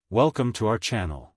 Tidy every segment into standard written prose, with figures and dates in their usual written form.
Welcome to our channel.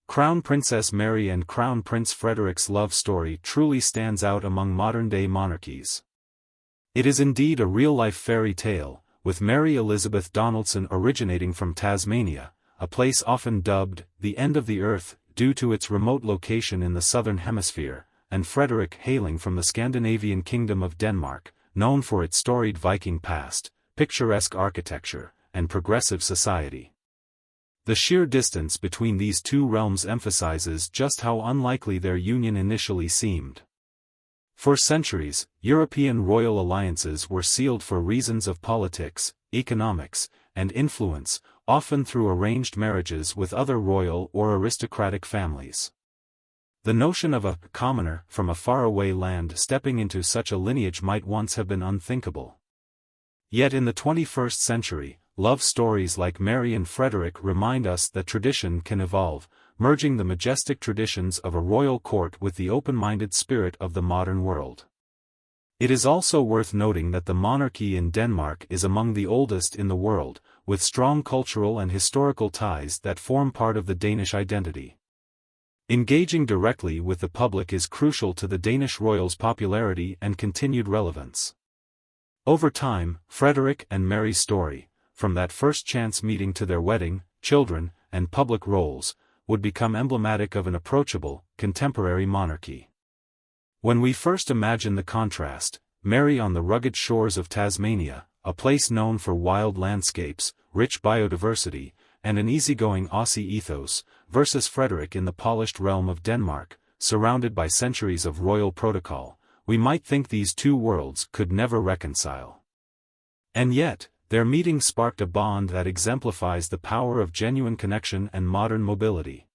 Crown Princess Mary and Crown Prince Frederik's love story truly stands out among modern-day monarchies. It is indeed a real-life fairy tale, with Mary Elizabeth Donaldson originating from Tasmania, a place often dubbed the end of the earth due to its remote location in the southern hemisphere, and Frederik hailing from the Scandinavian kingdom of Denmark, known for its storied Viking past, picturesque architecture, and progressive society. The sheer distance between these two realms emphasizes just how unlikely their union initially seemed. For centuries, European royal alliances were sealed for reasons of politics, economics, and influence, often through arranged marriages with other royal or aristocratic families. The notion of a commoner from a faraway land stepping into such a lineage might once have been unthinkable. Yet in the 21st century, love stories like Mary and Frederik remind us that tradition can evolve, merging the majestic traditions of a royal court with the open-minded spirit of the modern world. It is also worth noting that the monarchy in Denmark is among the oldest in the world, with strong cultural and historical ties that form part of the Danish identity. Engaging directly with the public is crucial to the Danish royals' popularity and continued relevance. Over time, Frederik and Mary's story, from that first chance meeting to their wedding, children, and public roles, would become emblematic of an approachable, contemporary monarchy. When we first imagine the contrast, Mary on the rugged shores of Tasmania, a place known for wild landscapes, rich biodiversity, and an easygoing Aussie ethos, versus Frederik in the polished realm of Denmark, surrounded by centuries of royal protocol, we might think these two worlds could never reconcile. And yet, their meeting sparked a bond that exemplifies the power of genuine connection and modern mobility.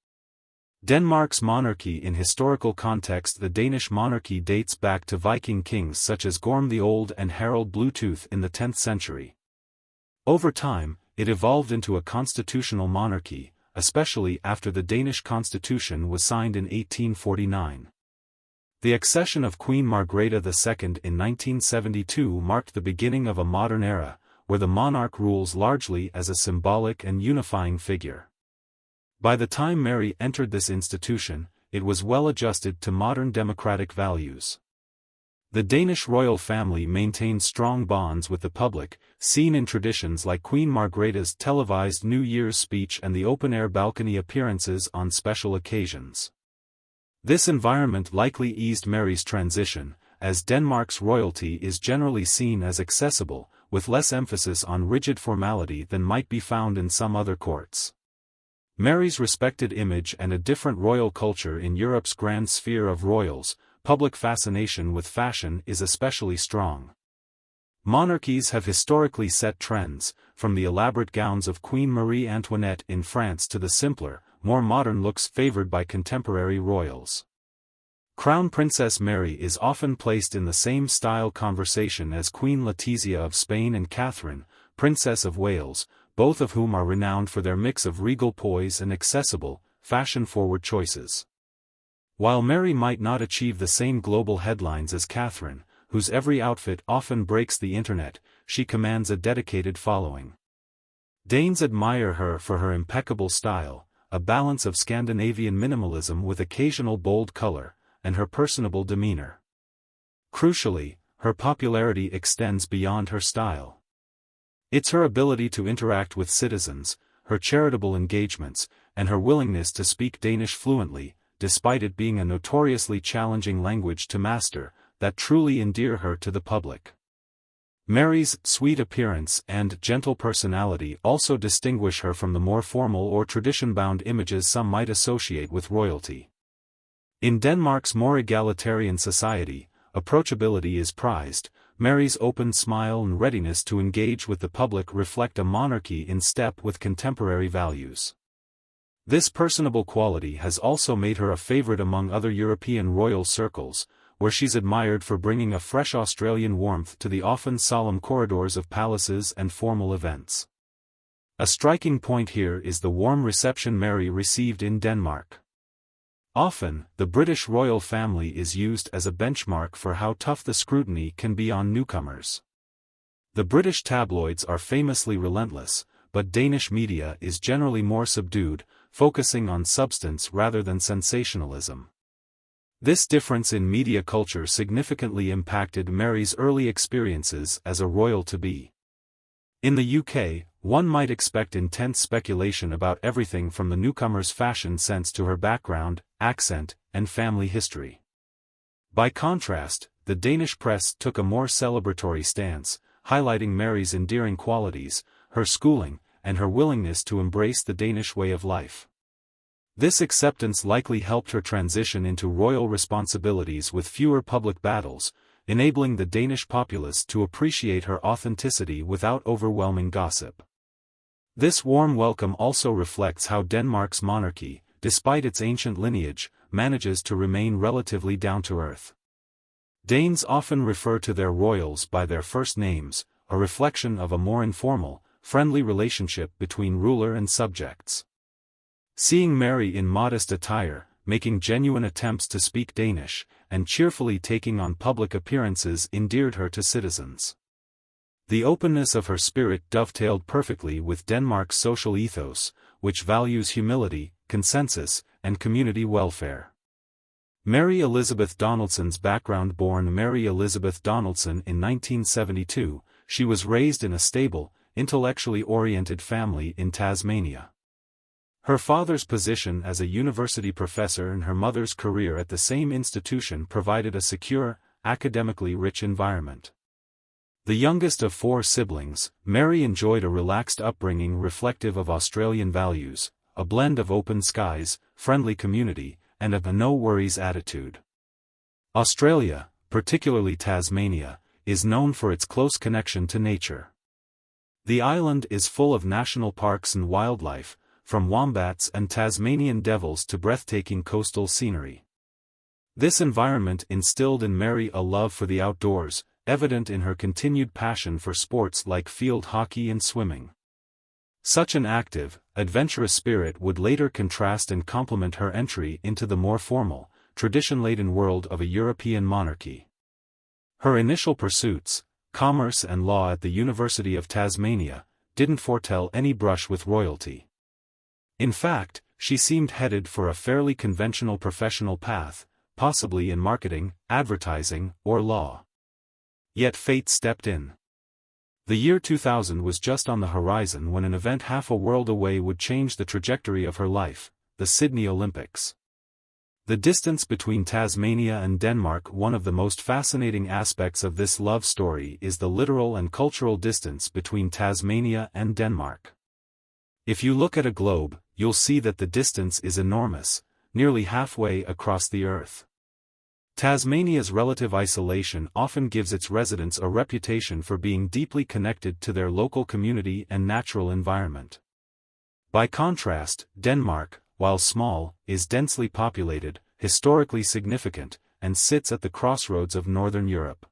Denmark's monarchy. In historical context, the Danish monarchy dates back to Viking kings such as Gorm the Old and Harald Bluetooth in the 10th century. Over time, it evolved into a constitutional monarchy, especially after the Danish constitution was signed in 1849. The accession of Queen Margrethe II in 1972 marked the beginning of a modern era, where the monarch rules largely as a symbolic and unifying figure. By the time Mary entered this institution, it was well adjusted to modern democratic values. The Danish royal family maintained strong bonds with the public, seen in traditions like Queen Margrethe's televised New Year's speech and the open-air balcony appearances on special occasions. This environment likely eased Mary's transition, as Denmark's royalty is generally seen as accessible, with less emphasis on rigid formality than might be found in some other courts. Mary's respected image and a different royal culture in Europe's grand sphere of royals, public fascination with fashion is especially strong. Monarchies have historically set trends, from the elaborate gowns of Queen Marie Antoinette in France to the simpler, more modern looks favored by contemporary royals. Crown Princess Mary is often placed in the same style conversation as Queen Letizia of Spain and Catherine, Princess of Wales, both of whom are renowned for their mix of regal poise and accessible, fashion-forward choices. While Mary might not achieve the same global headlines as Catherine, whose every outfit often breaks the internet, she commands a dedicated following. Danes admire her for her impeccable style, a balance of Scandinavian minimalism with occasional bold color, and her personable demeanor. Crucially, her popularity extends beyond her style. It's her ability to interact with citizens, her charitable engagements, and her willingness to speak Danish fluently, despite it being a notoriously challenging language to master, that truly endear her to the public. Mary's sweet appearance and gentle personality also distinguish her from the more formal or tradition-bound images some might associate with royalty. In Denmark's more egalitarian society, approachability is prized. Mary's open smile and readiness to engage with the public reflect a monarchy in step with contemporary values. This personable quality has also made her a favorite among other European royal circles, where she's admired for bringing a fresh Australian warmth to the often solemn corridors of palaces and formal events. A striking point here is the warm reception Mary received in Denmark. Often, the British royal family is used as a benchmark for how tough the scrutiny can be on newcomers. The British tabloids are famously relentless, but Danish media is generally more subdued, focusing on substance rather than sensationalism. This difference in media culture significantly impacted Mary's early experiences as a royal-to-be. In the UK, one might expect intense speculation about everything from the newcomer's fashion sense to her background, accent, and family history. By contrast, the Danish press took a more celebratory stance, highlighting Mary's endearing qualities, her schooling, and her willingness to embrace the Danish way of life. This acceptance likely helped her transition into royal responsibilities with fewer public battles, enabling the Danish populace to appreciate her authenticity without overwhelming gossip. This warm welcome also reflects how Denmark's monarchy, despite its ancient lineage, manages to remain relatively down-to-earth. Danes often refer to their royals by their first names, a reflection of a more informal, friendly relationship between ruler and subjects. Seeing Mary in modest attire, making genuine attempts to speak Danish, and cheerfully taking on public appearances endeared her to citizens. The openness of her spirit dovetailed perfectly with Denmark's social ethos, which values humility, consensus, and community welfare. Mary Elizabeth Donaldson's background. Born Mary Elizabeth Donaldson in 1972, she was raised in a stable, intellectually oriented family in Tasmania. Her father's position as a university professor and her mother's career at the same institution provided a secure, academically rich environment. The youngest of 4 siblings, Mary enjoyed a relaxed upbringing reflective of Australian values, a blend of open skies, friendly community, and a no-worries attitude. Australia, particularly Tasmania, is known for its close connection to nature. The island is full of national parks and wildlife, from wombats and Tasmanian devils to breathtaking coastal scenery. This environment instilled in Mary a love for the outdoors, evident in her continued passion for sports like field hockey and swimming. Such an active, adventurous spirit would later contrast and complement her entry into the more formal, tradition-laden world of a European monarchy. Her initial pursuits, commerce and law at the University of Tasmania, didn't foretell any brush with royalty. In fact, she seemed headed for a fairly conventional professional path, possibly in marketing, advertising, or law. Yet fate stepped in. The year 2000 was just on the horizon when an event half a world away would change the trajectory of her life, the Sydney Olympics. The distance between Tasmania and Denmark. One of the most fascinating aspects of this love story is the literal and cultural distance between Tasmania and Denmark. If you look at a globe, you'll see that the distance is enormous, nearly halfway across the Earth. Tasmania's relative isolation often gives its residents a reputation for being deeply connected to their local community and natural environment. By contrast, Denmark, while small, is densely populated, historically significant, and sits at the crossroads of Northern Europe.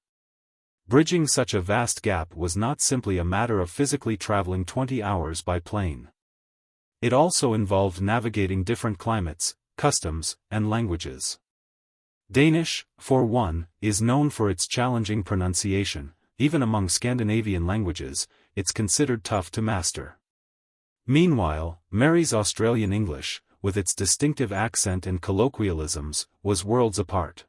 Bridging such a vast gap was not simply a matter of physically traveling 20 hours by plane. It also involved navigating different climates, customs, and languages. Danish, for one, is known for its challenging pronunciation. Even among Scandinavian languages, it's considered tough to master. Meanwhile, Mary's Australian English, with its distinctive accent and colloquialisms, was worlds apart.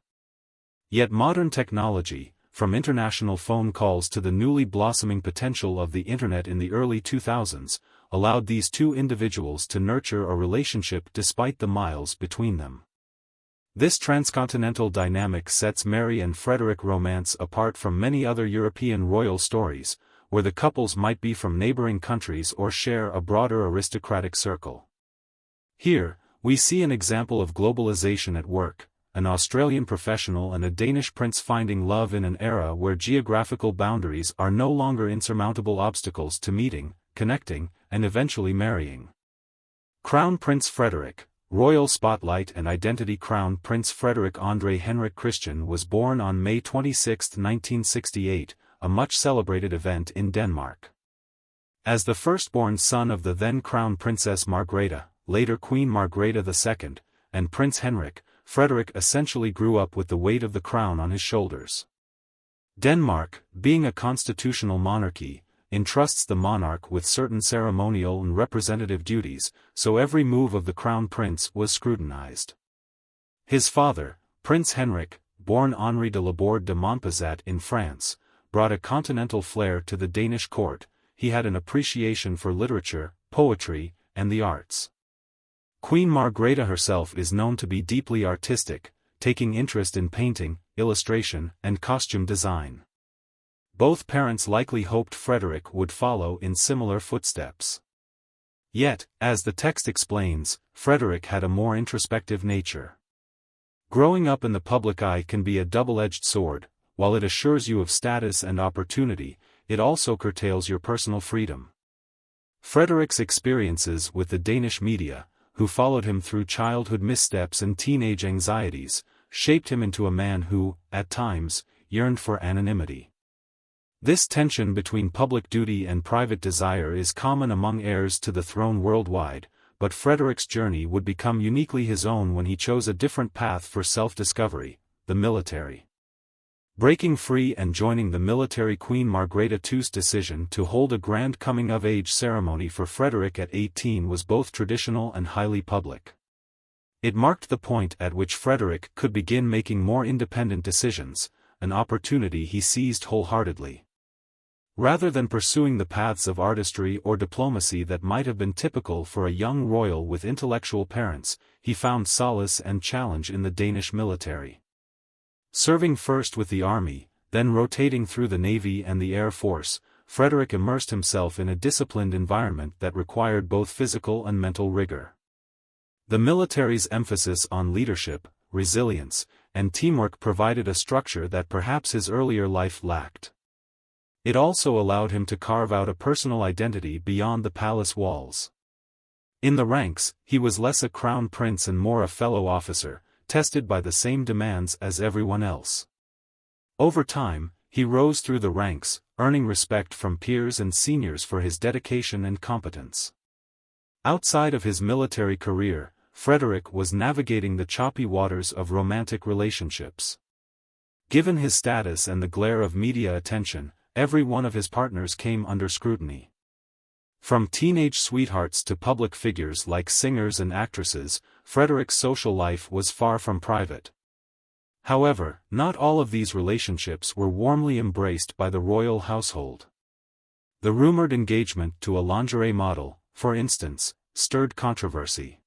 Yet modern technology, from international phone calls to the newly blossoming potential of the Internet in the early 2000s, allowed these two individuals to nurture a relationship despite the miles between them. This transcontinental dynamic sets Mary and Frederik romance apart from many other European royal stories, where the couples might be from neighboring countries or share a broader aristocratic circle. Here, we see an example of globalization at work, an Australian professional and a Danish prince finding love in an era where geographical boundaries are no longer insurmountable obstacles to meeting, connecting, and eventually marrying. Crown Prince Frederik, Royal Spotlight and Identity. Crown Prince Frederik Andre Henrik Christian was born on May 26, 1968, a much-celebrated event in Denmark. As the firstborn son of the then Crown Princess Margrethe, later Queen Margrethe II, and Prince Henrik, Frederik essentially grew up with the weight of the crown on his shoulders. Denmark, being a constitutional monarchy, entrusts the monarch with certain ceremonial and representative duties, so every move of the crown prince was scrutinized. His father, Prince Henrik, born Henri de Laborde de Montpezat in France, brought a continental flair to the Danish court. He had an appreciation for literature, poetry, and the arts. Queen Margrethe herself is known to be deeply artistic, taking interest in painting, illustration, and costume design. Both parents likely hoped Frederik would follow in similar footsteps. Yet, as the text explains, Frederik had a more introspective nature. Growing up in the public eye can be a double-edged sword. While it assures you of status and opportunity, it also curtails your personal freedom. Frederik's experiences with the Danish media, who followed him through childhood missteps and teenage anxieties, shaped him into a man who, at times, yearned for anonymity. This tension between public duty and private desire is common among heirs to the throne worldwide, but Frederik's journey would become uniquely his own when he chose a different path for self-discovery: the military. Breaking free and joining the military. Queen Margrethe II's decision to hold a grand coming-of-age ceremony for Frederik at 18 was both traditional and highly public. It marked the point at which Frederik could begin making more independent decisions, an opportunity he seized wholeheartedly. Rather than pursuing the paths of artistry or diplomacy that might have been typical for a young royal with intellectual parents, he found solace and challenge in the Danish military. Serving first with the army, then rotating through the navy and the air force, Frederik immersed himself in a disciplined environment that required both physical and mental rigor. The military's emphasis on leadership, resilience, and teamwork provided a structure that perhaps his earlier life lacked. It also allowed him to carve out a personal identity beyond the palace walls. In the ranks, he was less a crown prince and more a fellow officer, tested by the same demands as everyone else. Over time, he rose through the ranks, earning respect from peers and seniors for his dedication and competence. Outside of his military career, Frederik was navigating the choppy waters of romantic relationships. Given his status and the glare of media attention, every one of his partners came under scrutiny. From teenage sweethearts to public figures like singers and actresses, Frederik's social life was far from private. However, not all of these relationships were warmly embraced by the royal household. The rumored engagement to a lingerie model, for instance, stirred controversy.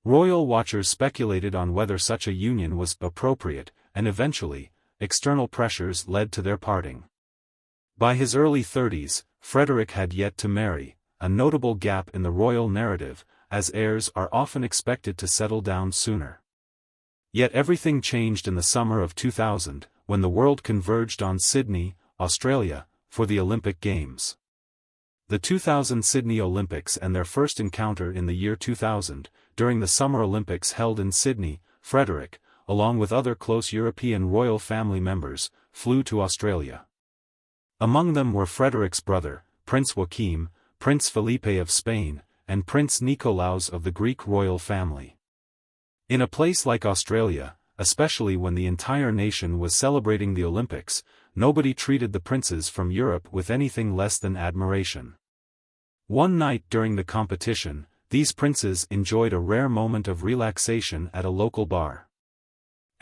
Royal watchers speculated on whether such a union was appropriate, and eventually, external pressures led to their parting. By his early 30s, Frederik had yet to marry, a notable gap in the royal narrative, as heirs are often expected to settle down sooner. Yet everything changed in the summer of 2000, when the world converged on Sydney, Australia, for the Olympic Games. The 2000 Sydney Olympics and their first encounter in the year 2000, during the Summer Olympics held in Sydney, Frederik, along with other close European royal family members, flew to Australia. Among them were Frederik's brother, Prince Joachim, Prince Felipe of Spain, and Prince Nikolaos of the Greek royal family. In a place like Australia, especially when the entire nation was celebrating the Olympics, nobody treated the princes from Europe with anything less than admiration. One night during the competition, these princes enjoyed a rare moment of relaxation at a local bar.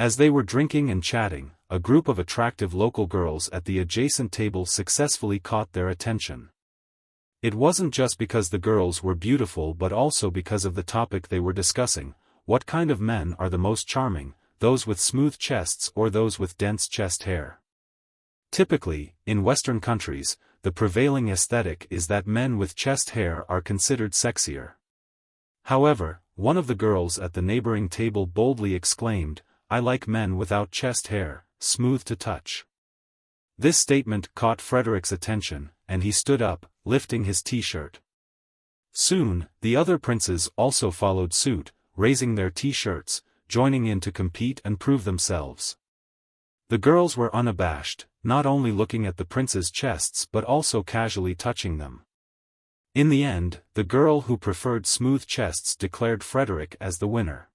As they were drinking and chatting, a group of attractive local girls at the adjacent table successfully caught their attention. It wasn't just because the girls were beautiful but also because of the topic they were discussing: what kind of men are the most charming, those with smooth chests or those with dense chest hair? Typically, in Western countries, the prevailing aesthetic is that men with chest hair are considered sexier. However, one of the girls at the neighboring table boldly exclaimed, "I like men without chest hair, smooth to touch." This statement caught Frederik's attention, and he stood up, lifting his t-shirt. Soon, the other princes also followed suit, raising their t-shirts, joining in to compete and prove themselves. The girls were unabashed, not only looking at the princes' chests but also casually touching them. In the end, the girl who preferred smooth chests declared Frederik as the winner.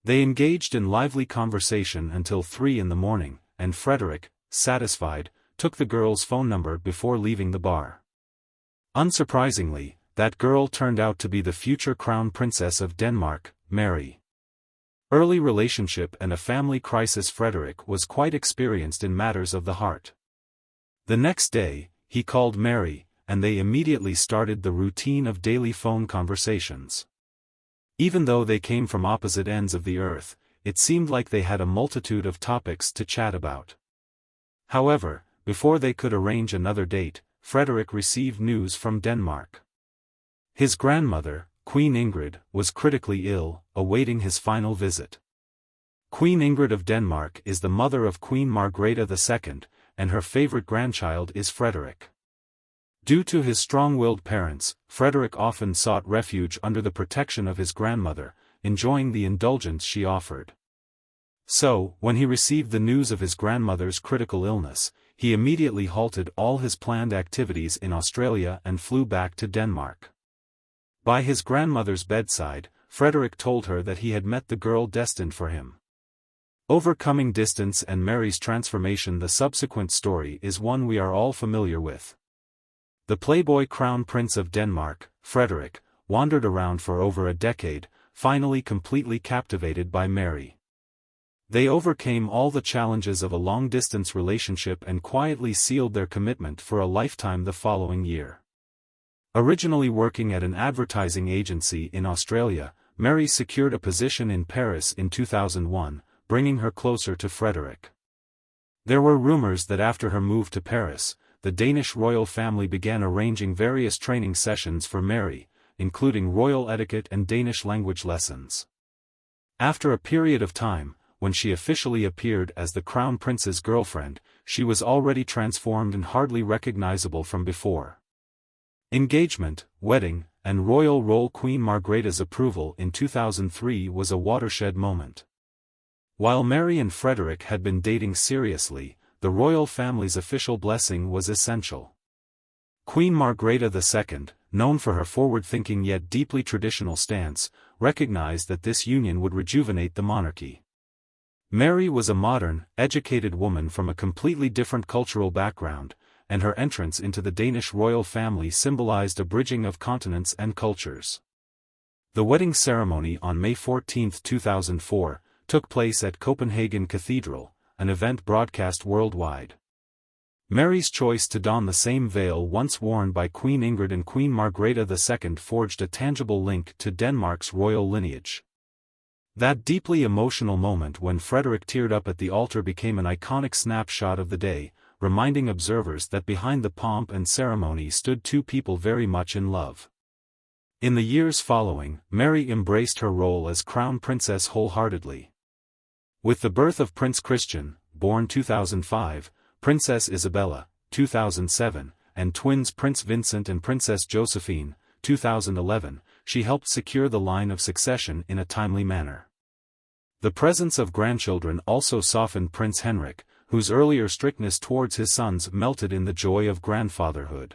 They engaged in lively conversation until 3 in the morning, and Frederik, satisfied, took the girl's phone number before leaving the bar. Unsurprisingly, that girl turned out to be the future crown princess of Denmark, Mary. Early relationship and a family crisis. Frederik was quite experienced in matters of the heart. The next day, he called Mary, and they immediately started the routine of daily phone conversations. Even though they came from opposite ends of the earth, it seemed like they had a multitude of topics to chat about. However, before they could arrange another date, Frederik received news from Denmark. His grandmother, Queen Ingrid, was critically ill, awaiting his final visit. Queen Ingrid of Denmark is the mother of Queen Margrethe II, and her favorite grandchild is Frederik. Due to his strong-willed parents, Frederik often sought refuge under the protection of his grandmother, enjoying the indulgence she offered. So, when he received the news of his grandmother's critical illness, he immediately halted all his planned activities in Australia and flew back to Denmark. By his grandmother's bedside, Frederik told her that he had met the girl destined for him. Overcoming distance and Mary's transformation. The subsequent story is one we are all familiar with. The playboy crown prince of Denmark, Frederik, wandered around for over a decade, finally completely captivated by Mary. They overcame all the challenges of a long-distance relationship and quietly sealed their commitment for a lifetime the following year. Originally working at an advertising agency in Australia, Mary secured a position in Paris in 2001, bringing her closer to Frederik. There were rumors that after her move to Paris, the Danish royal family began arranging various training sessions for Mary, including royal etiquette and Danish language lessons. After a period of time, when she officially appeared as the crown prince's girlfriend, she was already transformed and hardly recognizable from before. Engagement, wedding, and royal roll. Queen Margrethe's approval in 2003 was a watershed moment. While Mary and Frederik had been dating seriously, the royal family's official blessing was essential. Queen Margrethe II, known for her forward-thinking yet deeply traditional stance, recognized that this union would rejuvenate the monarchy. Mary was a modern, educated woman from a completely different cultural background, and her entrance into the Danish royal family symbolized a bridging of continents and cultures. The wedding ceremony on May 14, 2004, took place at Copenhagen Cathedral, an event broadcast worldwide. Mary's choice to don the same veil once worn by Queen Ingrid and Queen Margrethe II forged a tangible link to Denmark's royal lineage. That deeply emotional moment when Frederik teared up at the altar became an iconic snapshot of the day, reminding observers that behind the pomp and ceremony stood two people very much in love. In the years following, Mary embraced her role as crown princess wholeheartedly. With the birth of Prince Christian, born 2005, Princess Isabella, 2007, and twins Prince Vincent and Princess Josephine, 2011, she helped secure the line of succession in a timely manner. The presence of grandchildren also softened Prince Henrik, whose earlier strictness towards his sons melted in the joy of grandfatherhood.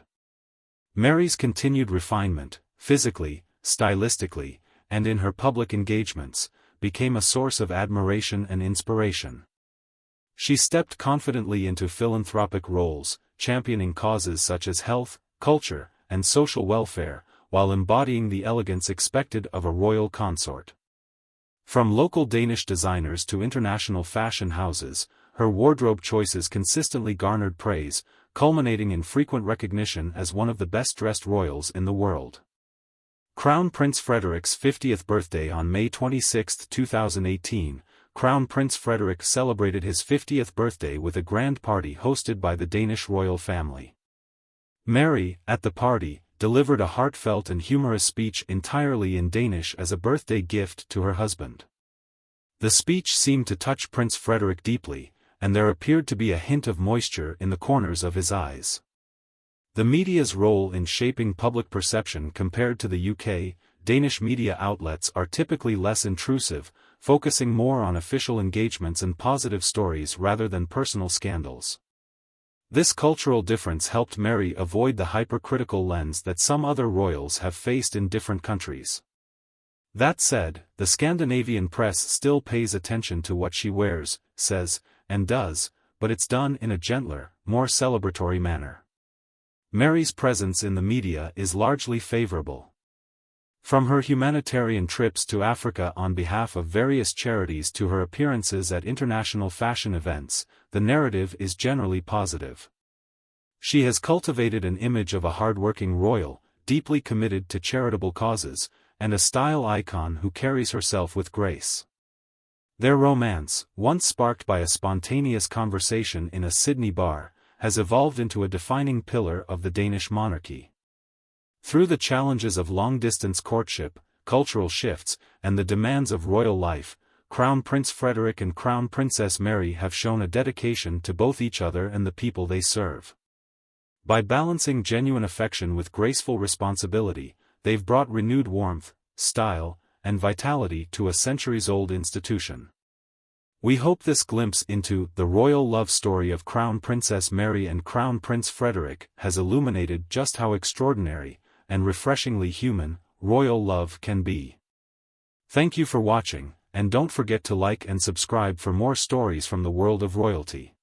Mary's continued refinement, physically, stylistically, and in her public engagements, became a source of admiration and inspiration. She stepped confidently into philanthropic roles, championing causes such as health, culture, and social welfare, while embodying the elegance expected of a royal consort. From local Danish designers to international fashion houses, her wardrobe choices consistently garnered praise, culminating in frequent recognition as one of the best-dressed royals in the world. Crown Prince Frederik's 50th birthday on May 26, 2018, Crown Prince Frederik celebrated his 50th birthday with a grand party hosted by the Danish royal family. Mary, at the party, delivered a heartfelt and humorous speech entirely in Danish as a birthday gift to her husband. The speech seemed to touch Prince Frederik deeply, and there appeared to be a hint of moisture in the corners of his eyes. The media's role in shaping public perception compared to the UK, Danish media outlets are typically less intrusive, focusing more on official engagements and positive stories rather than personal scandals. This cultural difference helped Mary avoid the hypercritical lens that some other royals have faced in different countries. That said, the Scandinavian press still pays attention to what she wears, says, and does, but it's done in a gentler, more celebratory manner. Mary's presence in the media is largely favorable. From her humanitarian trips to Africa on behalf of various charities to her appearances at international fashion events, the narrative is generally positive. She has cultivated an image of a hardworking royal, deeply committed to charitable causes, and a style icon who carries herself with grace. Their romance, once sparked by a spontaneous conversation in a Sydney bar, has evolved into a defining pillar of the Danish monarchy. Through the challenges of long-distance courtship, cultural shifts, and the demands of royal life, Crown Prince Frederik and Crown Princess Mary have shown a dedication to both each other and the people they serve. By balancing genuine affection with graceful responsibility, they've brought renewed warmth, style, and vitality to a centuries-old institution. We hope this glimpse into the royal love story of Crown Princess Mary and Crown Prince Frederik has illuminated just how extraordinary, and refreshingly human, royal love can be. Thank you for watching, and don't forget to like and subscribe for more stories from the world of royalty.